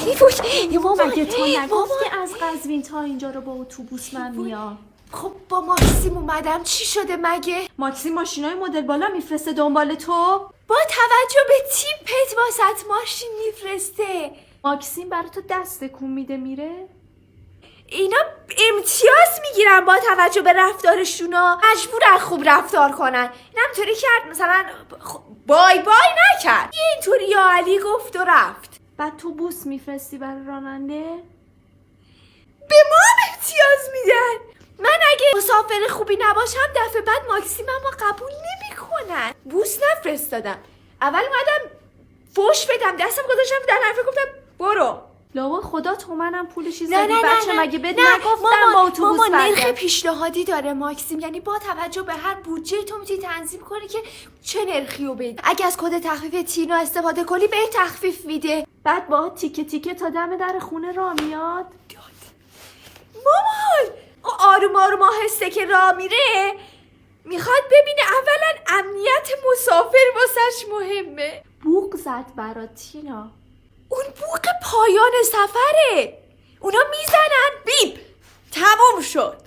خیلی بود. یه مامان مگه تو نگفتی از قزوین تا اینجا رو با اتوبوس من میام؟ خب با ماکسیم اومدم، چی شده مگه؟ ماکسیم ماشینای مدل بالا میفرسته دنبال تو؟ با توجه به تیپت واسط ماشین میفرسته. ماکسیم برای تو دست کون میده میره؟ اینا امتیاز میگیرن با توجه به رفتارشونا، مجبورن خوب رفتار کنن. اینم طوری کرد مثلا بای بای نکرد، اینطوری یا علی گفت و رفت. بعد تو بوس میفرستی برای راننده؟ به ما هم امتیاز میدن. من اگه مسافر خوبی نباشم دفعه بعد ماکسیممو قبول نمیکنن. بوس نفرستادم، اول اومدم فوش بدم، دستم گذاشتم در حرفه گفتم برو. لابا خدا تو منم پول چیز نه دادی نه بچه نه مگه بد نه نگفتم با اتوبوس مامان نرخ برگرد. پیشنهادی داره ماکسیم، یعنی با توجه به هر بودجه تو میتونی تنظیم کنی که چه نرخی رو بدی. اگه از کد تخفیف تینا استفاده کنی به تخفیف میده. بعد با تیکه تیکه تا دم در خونه را میاد. مامان آروم آروم آهسته که راه میره میخواد ببینه اولا امنیت مسافر واسش مهمه. بوق زد برات تینا. اون بوق پایان سفره، اونا میزنن بیب تموم شد.